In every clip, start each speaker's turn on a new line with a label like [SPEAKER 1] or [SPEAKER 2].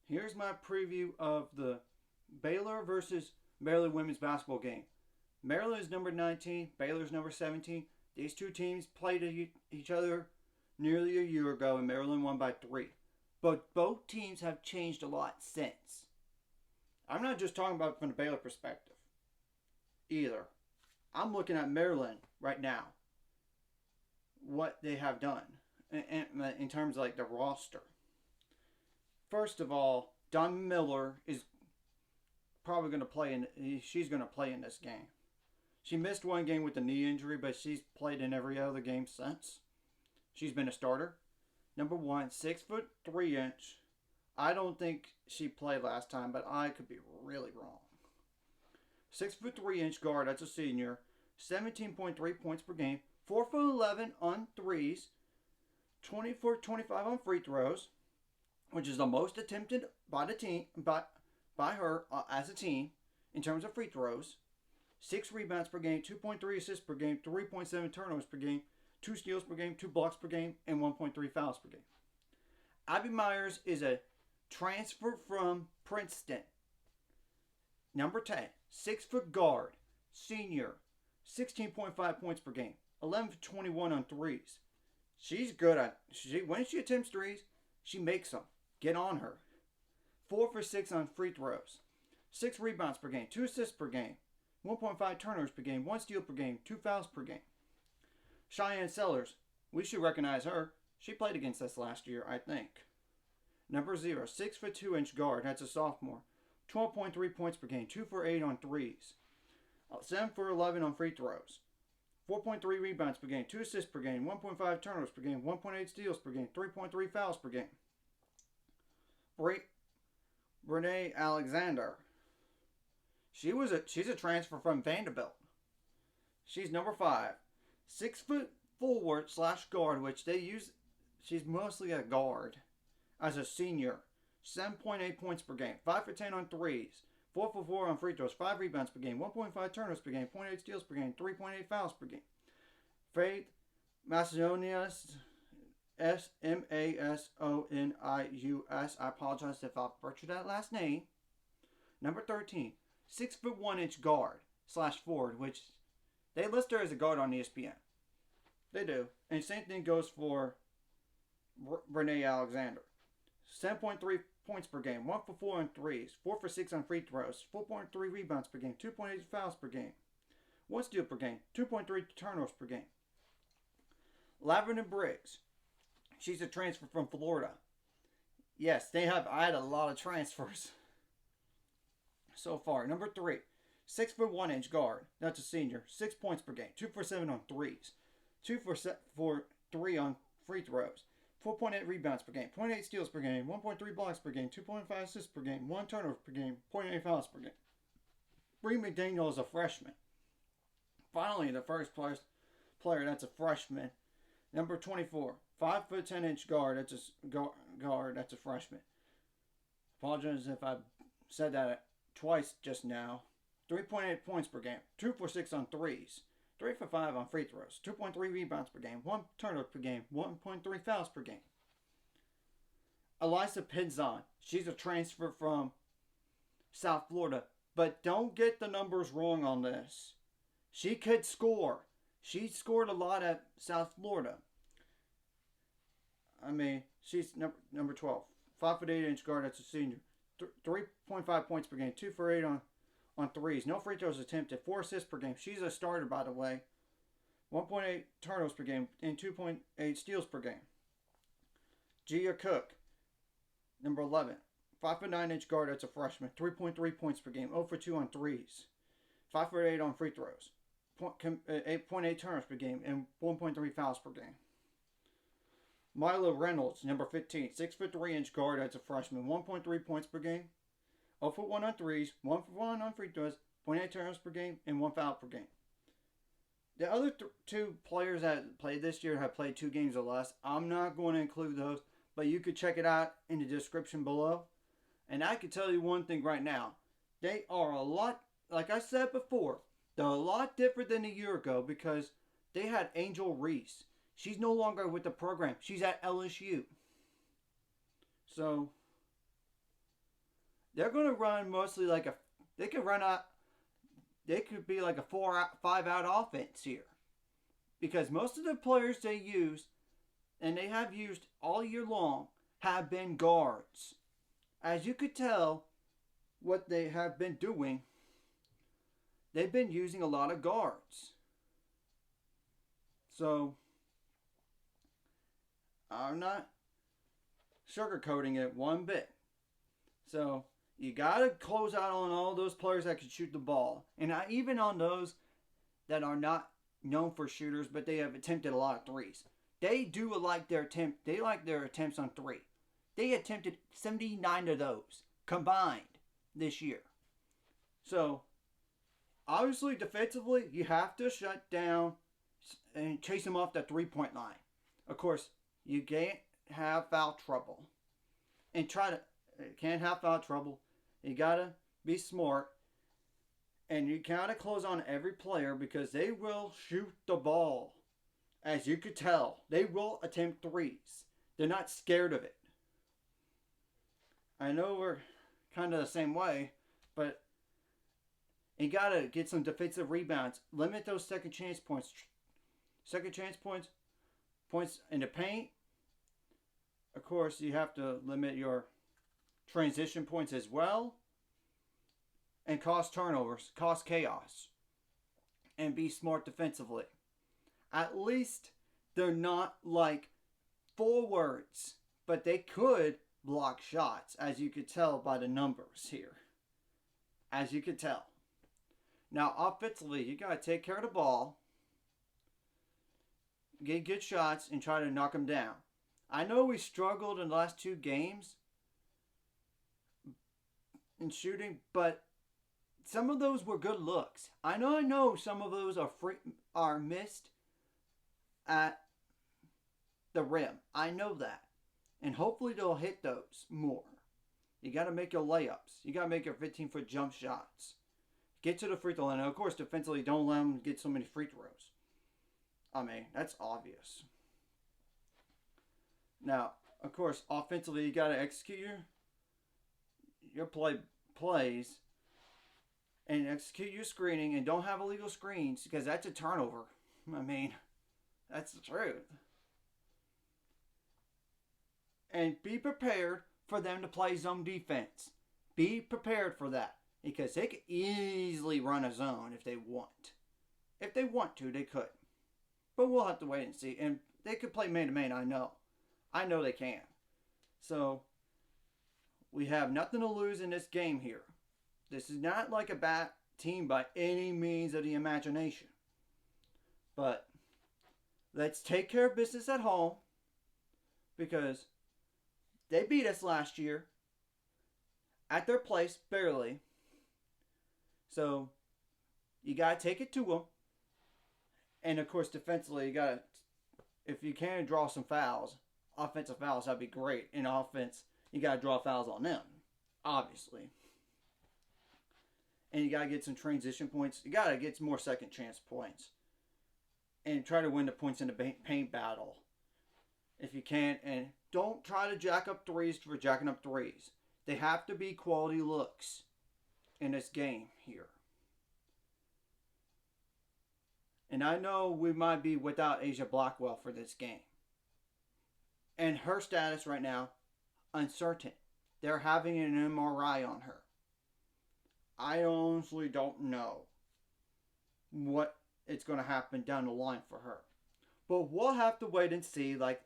[SPEAKER 1] Here's my preview of the Baylor versus Maryland women's basketball game. Maryland is number 19, Baylor's number 17. These two teams played each other nearly a year ago, and Maryland won by 3. But both teams have changed a lot since. I'm not just talking about from the Baylor perspective either. I'm looking at Maryland right now, what they have done in terms of like the roster. First of all, Don Miller is probably going to play in. She's going to play in this game. She missed one game with a knee injury, but she's played in every other game since. She's been a starter. Number one, 6'3". I don't think she played last time, but I could be really wrong. 6'3" guard. That's a senior. 17.3 points per game. 4'11" on threes. 24-25 on free throws, which is the most attempted by the team by her as a team in terms of free throws. 6 rebounds per game, 2.3 assists per game, 3.7 turnovers per game, 2 steals per game, 2 blocks per game, and 1.3 fouls per game. Abby Myers is a transfer from Princeton. Number 10, 6-foot guard, senior, 16.5 points per game, 11 for 21 on threes. She's good at when she attempts threes, she makes them. Get on her. 4 for 6 on free throws, 6 rebounds per game, 2 assists per game, 1.5 turnovers per game, 1 steal per game, 2 fouls per game. Cheyenne Sellers, we should recognize her. She played against us last year, I think. Number 0, 6'2" guard. That's a sophomore. 12.3 points per game, 2 for 8 on threes, 7 for 11 on free throws, 4.3 rebounds per game, 2 assists per game, 1.5 turnovers per game, 1.8 steals per game, 3.3 fouls per game. Renee Alexander. She's a transfer from Vanderbilt. She's number 5. 6-foot forward / guard, which they use. She's mostly a guard as a senior. 7.8 points per game. 5 for 10 on threes. 4 for 4 on free throws. 5 rebounds per game. 1.5 turnovers per game. 0.8 steals per game. 3.8 fouls per game. Faith Macedonius. Masonius. I apologize if I butchered that last name. Number 13. 6'1" guard / forward, which they list her as a guard on ESPN. They do. And same thing goes for Renee Alexander. 7.3 points per game, 1 for 4 on threes, 4 for 6 on free throws, 4.3 rebounds per game, 2.8 fouls per game, 1 steal per game, 2.3 turnovers per game. Laverne Briggs. She's a transfer from Florida. Yes, I had a lot of transfers so far. Number 3, 6'1" guard. That's a senior. 6 points per game. 2 for 7 on threes. 2 for 3 on free throws. 4.8 rebounds per game. 0.8 steals per game. 1.3 blocks per game. 2.5 assists per game. 1 turnover per game. 0.8 fouls per game. Bree McDaniel is a freshman. Finally, the first player that's a freshman. Number 24. 5'10" guard. That's a guard. That's a freshman. Apologize if I said that twice just now. 3.8 points per game. 2 for 6 on threes. 3 for 5 on free throws. 2.3 rebounds per game. 1 turnover per game. 1.3 fouls per game. Elisa Pinzon. She's a transfer from South Florida. But don't get the numbers wrong on this. She could score. She scored a lot at South Florida. She's number 12. 5'8" guard. That's a senior. 3.5 points per game. 2 for 8 on threes. No free throws attempted. 4 assists per game. She's a starter, by the way. 1.8 turnovers per game and 2.8 steals per game. Gia Cook, number 11. 5'9" guard. That's a freshman. 3.3 points per game. 0 for 2 on threes. 5 for 8 on free throws. 8.8 turnovers per game and 1.3 fouls per game. Milo Reynolds, number 15. 6'3" guard. That's a freshman. 1.3 points per game. 0 for 1 on threes, 1 for 1 on free throws, 0.8 turnovers per game, and 1 foul per game. The other 2 players that played this year have played 2 games or less. I'm not going to include those, but you could check it out in the description below. And I can tell you one thing right now. They are a lot, like I said before, they're a lot different than a year ago because they had Angel Reese. She's no longer with the program. She's at LSU. So, they're going to run mostly like a. They could run out. They could be like a 5 out offense here, because most of the players they use, and they have used all year long, have been guards. As you could tell, what they have been doing, they've been using a lot of guards. So I'm not sugarcoating it one bit. So you got to close out on all those players that can shoot the ball. And even on those that are not known for shooters, but they have attempted a lot of threes. They do like their attempts on three. They attempted 79 of those combined this year. So obviously defensively, you have to shut down and chase them off the 3-point line. Of course, you can't have foul trouble. And can't have foul trouble. You gotta be smart. And you gotta close on every player because they will shoot the ball. As you could tell, they will attempt threes. They're not scared of it. I know we're kind of the same way, but you gotta get some defensive rebounds. Limit those second chance points. Points in the paint. Of course, you have to limit your transition points as well. And cause turnovers, cause chaos. And be smart defensively. At least they're not like forwards, but they could block shots, as you could tell by the numbers here. As you could tell. Now, offensively, you got to take care of the ball, get good shots, and try to knock them down. I know we struggled in the last 2 games in shooting, but some of those were good looks. I know some of those are missed at the rim. I know that. And hopefully they'll hit those more. You got to make your layups. You got to make your 15-foot jump shots. Get to the free throw line. And of course, defensively, don't let them get so many free throws. I mean, that's obvious. Now, of course, offensively, you got to execute your plays and execute your screening, and don't have illegal screens because that's a turnover. I mean, that's the truth. And be prepared for them to play zone defense. Be prepared for that because they could easily run a zone if they want. If they want to, they could. But we'll have to wait and see. And they could play man-to-man, I know. I know they can. So, we have nothing to lose in this game here. This is not like a bad team by any means of the imagination. But let's take care of business at home because they beat us last year at their place, barely. So you got to take it to them. And of course, defensively, you got to, if you can draw some fouls, offensive fouls, that'd be great. In offense, you got to draw fouls on them, obviously. And you got to get some transition points. You got to get some more second chance points. And try to win the points in the paint battle. If you can. And don't try to jack up threes for jacking up threes. They have to be quality looks in this game here. And I know we might be without Asia Blackwell for this game. And her status right now, uncertain. They're having an MRI on her. I honestly don't know what it's going to happen down the line for her. But we'll have to wait and see like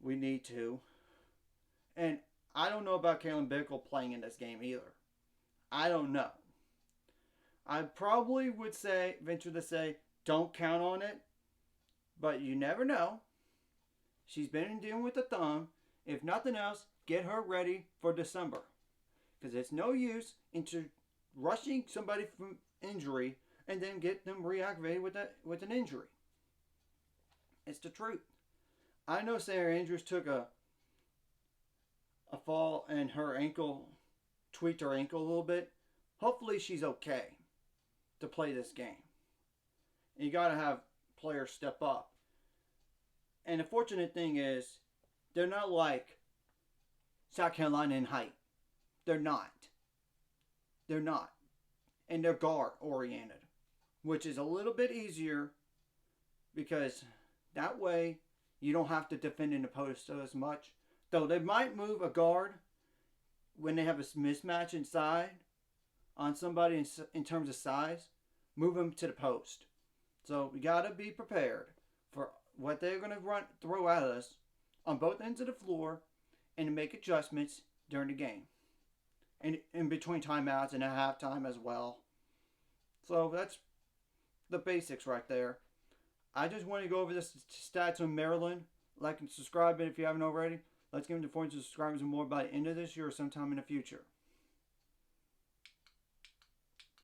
[SPEAKER 1] we need to. And I don't know about Kaylin Bickle playing in this game either. I don't know. I probably would venture to say, don't count on it. But you never know. She's been dealing with a thumb. If nothing else, get her ready for December. Because it's no use into rushing somebody from injury and then get them reactivated with an injury. It's the truth. I know Sarah Andrews took a fall and her ankle, tweaked her ankle a little bit. Hopefully she's okay to play this game. And you got to have players step up. And the fortunate thing is, they're not like South Carolina in height. They're not. They're not. And they're guard oriented, which is a little bit easier because that way you don't have to defend in the post as much. Though they might move a guard when they have a mismatch inside on somebody in terms of size, move them to the post. So we got to be prepared for what they're going to throw at us on both ends of the floor and to make adjustments during the game. And in between timeouts and at halftime as well. So that's the basics right there. I just want to go over the stats on Maryland. Like and subscribe if you haven't already. Let's get into 400 subscribers and more by the end of this year or sometime in the future.